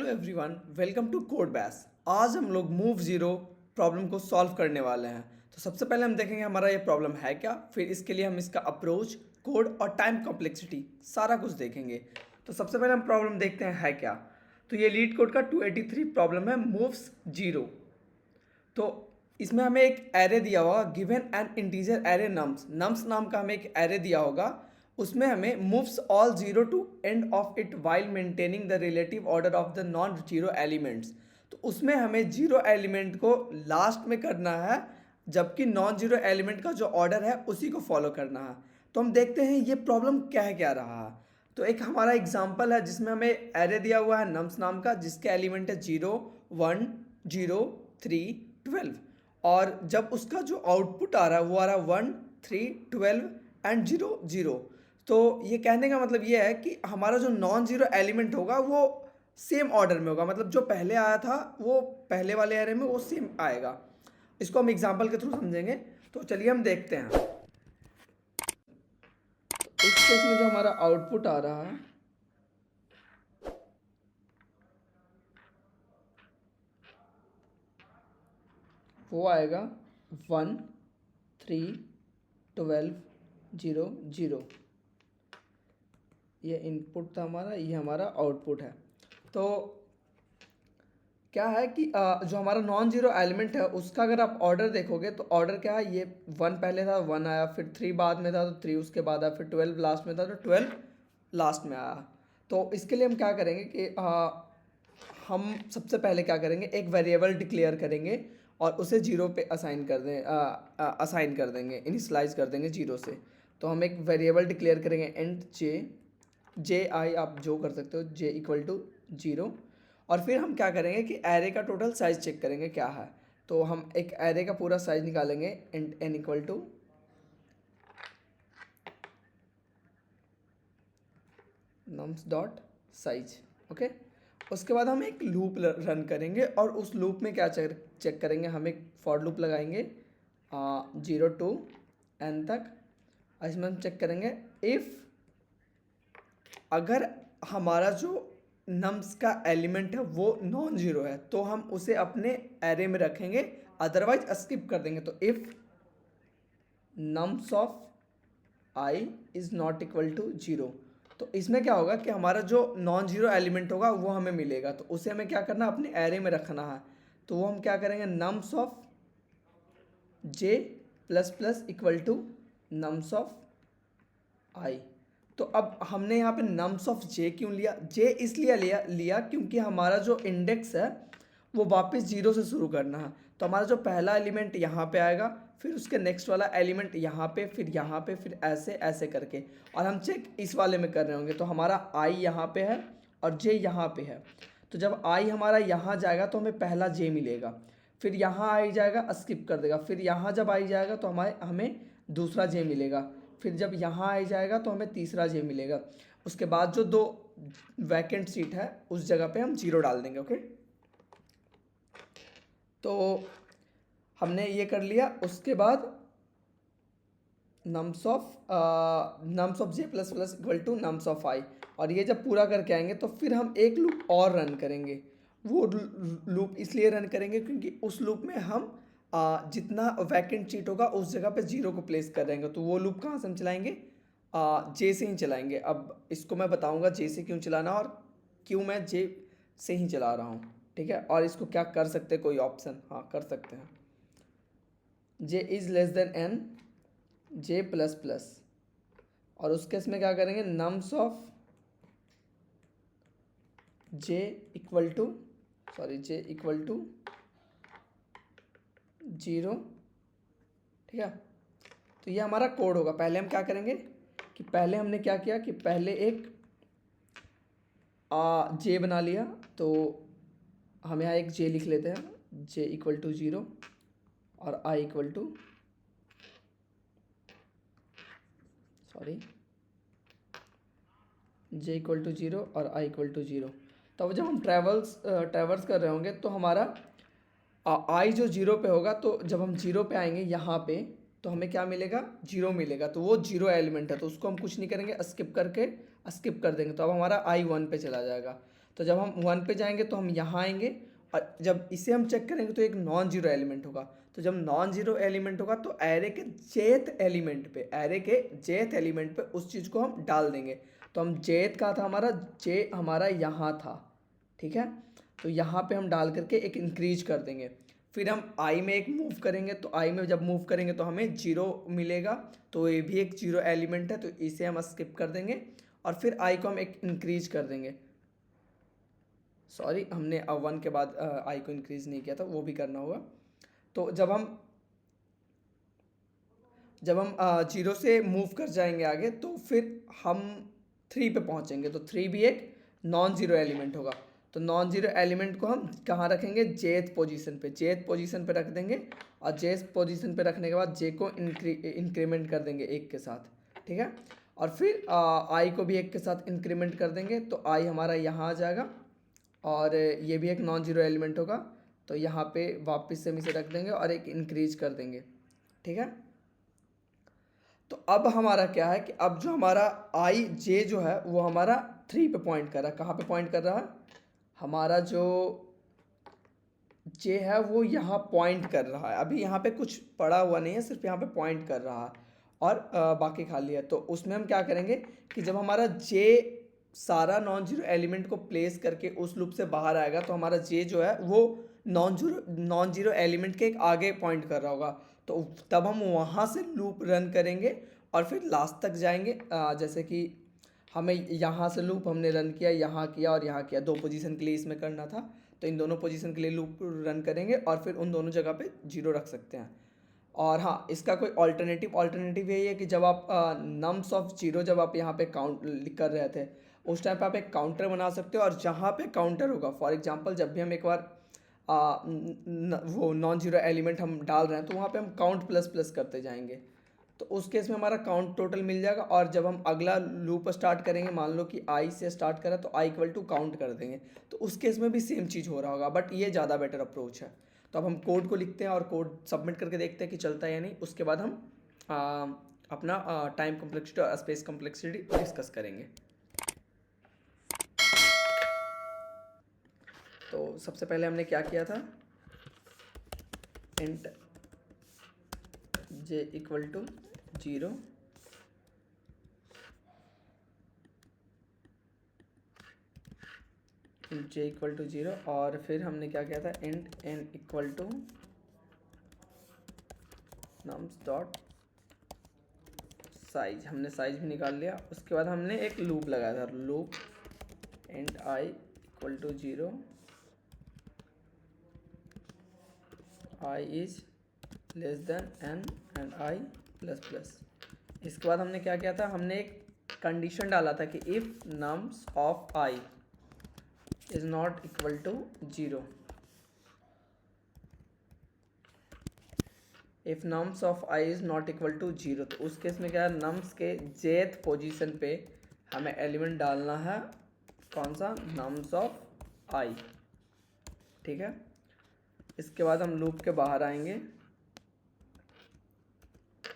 Hello everyone, welcome to code base. आज हम लोग मूव जीरो प्रॉब्लम को सॉल्व करने वाले हैं। तो सबसे पहले हम देखेंगे हमारा ये प्रॉब्लम है क्या, फिर इसके लिए हम इसका अप्रोच, कोड और टाइम कॉम्प्लेक्सिटी सारा कुछ देखेंगे। तो सबसे पहले हम प्रॉब्लम देखते हैं है क्या। तो ये लीड कोड का 283 प्रॉब्लम है, मूव्स जीरो। तो इसमें हमें एक एरे दिया होगा, given an integer array nums. Nums नाम का हमें एक एरे दिया होगा, उसमें हमें moves all zero to end of it while maintaining the relative order of the non zero elements. तो उसमें हमें जीरो एलिमेंट को लास्ट में करना है, जबकि नॉन जीरो एलिमेंट का जो ऑर्डर है उसी को फॉलो करना है। तो हम देखते हैं ये प्रॉब्लम क्या रहा है। तो एक हमारा एग्जाम्पल है जिसमें हमें एरे दिया हुआ है नम्स नाम का, जिसके एलिमेंट है 0 1 0 3 12। और जब उसका जो आउटपुट आ रहा है वो आ रहा है 1 3 12 एंड 0 0। तो ये कहने का मतलब ये है कि हमारा जो नॉन जीरो एलिमेंट होगा वो सेम ऑर्डर में होगा, मतलब जो पहले आया था वो पहले वाले एरे में वो सेम आएगा। इसको हम एग्जाम्पल के थ्रू समझेंगे। तो चलिए हम देखते हैं। तो इस केस में जो हमारा आउटपुट आ रहा है वो आएगा 1 3 12 0 0। ये इनपुट था हमारा, ये हमारा आउटपुट है। तो क्या है कि जो हमारा नॉन जीरो एलिमेंट है उसका अगर आप ऑर्डर देखोगे तो ऑर्डर क्या है, ये 1 पहले था, 1 आया, फिर 3 बाद में था तो 3 उसके बाद आया, फिर 12 लास्ट में था तो 12 लास्ट में आया। तो इसके लिए हम क्या करेंगे कि हम सबसे पहले क्या करेंगे, एक वेरिएबल डिक्लेयर करेंगे और उसे जीरो पे असाइन कर देंगे, इनिशलाइज कर देंगे जीरो से। तो हम एक वेरिएबल डिक्लेयर करेंगे एंड जे आई, आप जो कर सकते हो, जे इक्वल टू 0। और फिर हम क्या करेंगे कि एरे का टोटल साइज चेक करेंगे क्या है। तो हम एक एरे का पूरा साइज निकालेंगे and n equal to nums dot size. Okay, उसके बाद हम एक लूप रन करेंगे और उस लूप में क्या चेक करेंगे, हम एक फॉर लूप लगाएंगे 0 टू एन तक। इसमें हम चेक करेंगे इफ़ अगर हमारा जो नम्स का एलिमेंट है वो नॉन जीरो है तो हम उसे अपने एरे में रखेंगे, अदरवाइज स्किप कर देंगे। तो if nums of i is not equal to 0, तो इसमें क्या होगा कि हमारा जो नॉन जीरो एलिमेंट होगा वो हमें मिलेगा, तो उसे हमें क्या करना है, अपने एरे में रखना है। तो वो हम क्या करेंगे, nums of j plus plus equal to nums of i. तो अब हमने यहाँ पे नम्स ऑफ जे क्यों लिया, जे इसलिए लिया क्योंकि हमारा जो इंडेक्स है वो वापस जीरो से शुरू करना है। तो हमारा जो पहला एलिमेंट यहाँ पे आएगा, फिर उसके नेक्स्ट वाला एलिमेंट यहाँ पे, फिर यहाँ पे, फिर ऐसे ऐसे करके। और हम चेक इस वाले में कर रहे होंगे, तो हमारा आई यहाँ पे है और जे यहाँ पे है। तो जब आई हमारा यहाँ जाएगा तो हमें पहला जे मिलेगा, फिर यहाँ आई जाएगा स्किप कर देगा, फिर यहाँ जब आई जाएगा तो हमें दूसरा जे मिलेगा, फिर जब यहाँ आ जाएगा तो हमें तीसरा जे मिलेगा। उसके बाद जो दो वैकेंट सीट है उस जगह पे हम जीरो डाल देंगे। ओके, तो हमने ये कर लिया। उसके बाद nums of j plus plus equal to nums of i, और ये जब पूरा करके आएंगे तो फिर हम एक लूप और रन करेंगे। वो लूप इसलिए रन करेंगे क्योंकि उस लूप में हम जितना वैकेंट सीट होगा उस जगह पे जीरो को प्लेस कर देंगे। तो वो लूप कहाँ से हम चलाएंगे, जे से ही चलाएंगे। अब इसको मैं बताऊंगा जे से क्यों चलाना और क्यों मैं जे से ही चला रहा हूँ, ठीक है। और इसको क्या कर सकते हैं, कोई ऑप्शन, हाँ कर सकते हैं, j is less than n j plus plus. और उस केस में क्या करेंगे, nums of j equal to j equal to 0, ठीक है। तो ये हमारा कोड होगा। पहले हम क्या करेंगे कि पहले हमने क्या किया कि पहले एक जे बना लिया, तो हम यहाँ एक जे लिख लेते हैं, जे इक्वल टू 0 और i equal to j equal to 0 और आई इक्वल टू 0। तो जब हम ट्रैवर्स कर रहे होंगे तो हमारा आई जो 0 पे होगा, तो जब हम 0 पे आएंगे यहाँ पे तो हमें क्या मिलेगा, 0 मिलेगा। तो वो 0 एलिमेंट है तो उसको हम कुछ नहीं करेंगे, स्किप कर देंगे। तो अब हमारा आई 1 पे चला जाएगा। तो जब हम 1 पे जाएंगे तो हम यहाँ आएंगे, और जब इसे हम चेक करेंगे तो एक नॉन जीरो एलिमेंट होगा। तो जब नॉन जीरो एलिमेंट होगा तो एरे के जेथ एलिमेंट पे उस चीज़ को हम डाल देंगे। तो हम जेथ का था हमारा, जे हमारा यहाँ था, ठीक है। तो यहाँ पे हम डाल करके एक इंक्रीज कर देंगे। फिर हम आई में एक मूव करेंगे, तो आई में जब मूव करेंगे तो हमें जीरो मिलेगा, तो ये भी एक जीरो एलिमेंट है, तो इसे हम स्किप कर देंगे। और फिर आई को हम एक इंक्रीज कर देंगे। सॉरी, हमने 1 के बाद आई को इंक्रीज नहीं किया था, वो भी करना होगा। तो जब हम जीरो से मूव कर जाएंगे आगे, तो फिर हम 3 पे पहुंचेंगे। तो 3 भी एक नॉन जीरो एलिमेंट होगा। तो नॉन जीरो एलिमेंट को हम कहाँ रखेंगे, जेथ पोजीशन पे रख देंगे। और जेथ पोजीशन पे रखने के बाद जे को इंक्रीमेंट कर देंगे 1 के साथ, ठीक है। और फिर आई को भी 1 के साथ इंक्रीमेंट कर देंगे, तो आई हमारा यहाँ आ जाएगा। और ये भी एक नॉन जीरो एलिमेंट होगा, तो यहाँ पे वापस से हम इसे रख देंगे और एक इंक्रीज कर देंगे, ठीक है। तो अब हमारा क्या है कि अब जो हमारा आई जे जो है वो हमारा 3 पे पॉइंट कर रहा है। कहाँ पे पॉइंट कर रहा है, हमारा जो जे है वो यहाँ पॉइंट कर रहा है। अभी यहाँ पे कुछ पड़ा हुआ नहीं है, सिर्फ यहाँ पे पॉइंट कर रहा है, और बाकी खाली है। तो उसमें हम क्या करेंगे कि जब हमारा जे सारा नॉन जीरो एलिमेंट को प्लेस करके उस लूप से बाहर आएगा, तो हमारा जे जो है वो नॉन जीरो एलिमेंट के एक आगे पॉइंट कर रहा होगा। तो तब हम वहाँ से लूप रन करेंगे और फिर लास्ट तक जाएंगे। जैसे कि हमें यहाँ से लूप हमने रन किया, यहाँ किया और यहाँ किया, 2 पोजीशन के लिए इसमें करना था। तो इन दोनों पोजीशन के लिए लूप रन करेंगे और फिर उन दोनों जगह पे जीरो रख सकते हैं। और हाँ, इसका कोई ऑल्टरनेटिव यही है कि जब आप नम्स ऑफ जीरो जब आप यहाँ पे काउंट कर रहे थे, उस टाइम पे आप एक काउंटर बना सकते हो। और जहाँ पे काउंटर होगा, फॉर एग्जांपल जब भी हम एक बार वो नॉन जीरो एलिमेंट हम डाल रहे हैं, तो वहाँ पे हम काउंट प्लस प्लस करते जाएंगे। तो उस केस में हमारा काउंट टोटल मिल जाएगा। और जब हम अगला लूप स्टार्ट करेंगे, मान लो कि आई से स्टार्ट करा, तो आई इक्वल टू काउंट कर देंगे। तो उस केस में भी सेम चीज़ हो रहा होगा, बट ये ज़्यादा बेटर अप्रोच है। तो अब हम कोड को लिखते हैं और कोड सबमिट करके देखते हैं कि चलता है या नहीं। उसके बाद हम अपना टाइम कॉम्प्लेक्सिटी और स्पेस कॉम्प्लेक्सिटी डिस्कस करेंगे। तो सबसे पहले हमने क्या किया था, int j equal to 0, int j equal to 0, और फिर हमने क्या किया था, int n equal to nums dot size. हमने साइज भी निकाल लिया। उसके बाद हमने एक लूप लगाया था, loop int i equal to 0, i is less than n and i plus plus. इसके बाद हमने क्या किया था, हमने एक कंडीशन डाला था कि if nums of i is not equal to 0, if nums of i is not equal to 0, तो उस केस में क्या है, नम्स के जेथ पोजीशन पे हमें एलिमेंट डालना है, कौन सा, नम्स ऑफ आई, ठीक है। इसके बाद हम लूप के बाहर आएंगे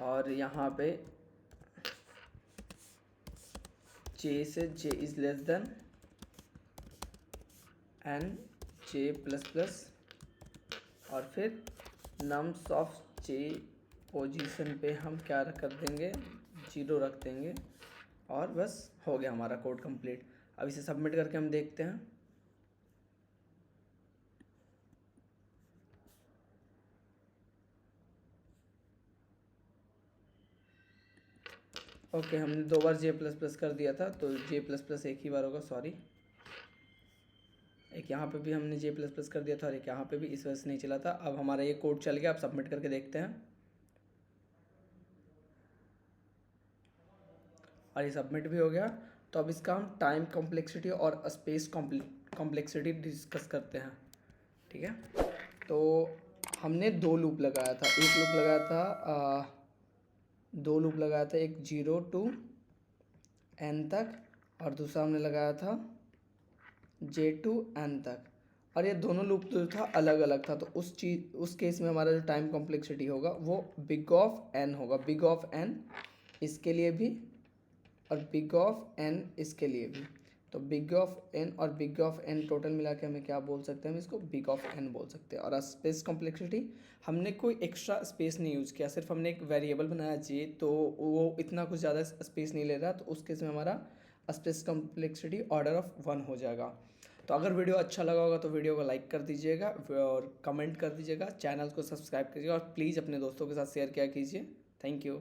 और यहाँ पे जे से j is less than n j plus plus, और फिर नम्स ऑफ जे पोजीशन पे हम क्या कर देंगे, 0 रख देंगे, और बस हो गया हमारा कोड कंप्लीट। अब इसे सबमिट करके हम देखते हैं। ओके, हमने 2 बार जे प्लस प्लस कर दिया था, तो जे प्लस प्लस एक ही बार होगा, सॉरी। एक यहाँ पे भी हमने जे प्लस प्लस कर दिया था और एक यहाँ पे भी, इस वजह से नहीं चला था। अब हमारा ये कोड चल गया। अब सबमिट करके देखते हैं, और ये सबमिट भी हो गया। तो अब इसका हम टाइम कॉम्प्लेक्सिटी और स्पेस कॉम्प्लेक्सिटी डिस्कस करते हैं, ठीक है। तो हमने 2 लूप लगाया था, एक लूप लगाया था 2 लूप लगाया था, एक 0 टू n तक, और दूसरा हमने लगाया था j टू n तक। और ये दोनों लूप जो था अलग अलग था। तो उस केस में हमारा जो टाइम कॉम्प्लेक्सिटी होगा वो बिग ऑफ n होगा, बिग ऑफ n इसके लिए भी और बिग ऑफ n इसके लिए भी। तो बिग ऑफ एन और बिग ऑफ एन टोटल मिला के हमें क्या बोल सकते हैं, हम इसको बिग ऑफ एन बोल सकते हैं। और स्पेस कॉम्प्लेक्सिटी, हमने कोई एक्स्ट्रा स्पेस नहीं यूज़ किया, सिर्फ हमने एक वेरिएबल बनाया जे, तो वो इतना कुछ ज़्यादा स्पेस नहीं ले रहा, तो उस केस में हमारा स्पेस कॉम्प्लेक्सिटी ऑर्डर ऑफ 1 हो जाएगा। तो अगर वीडियो अच्छा लगा होगा तो वीडियो को लाइक कर दीजिएगा और कमेंट कर दीजिएगा, चैनल को सब्सक्राइब कीजिएगा और प्लीज़ अपने दोस्तों के साथ शेयर किया कीजिए। Thank you.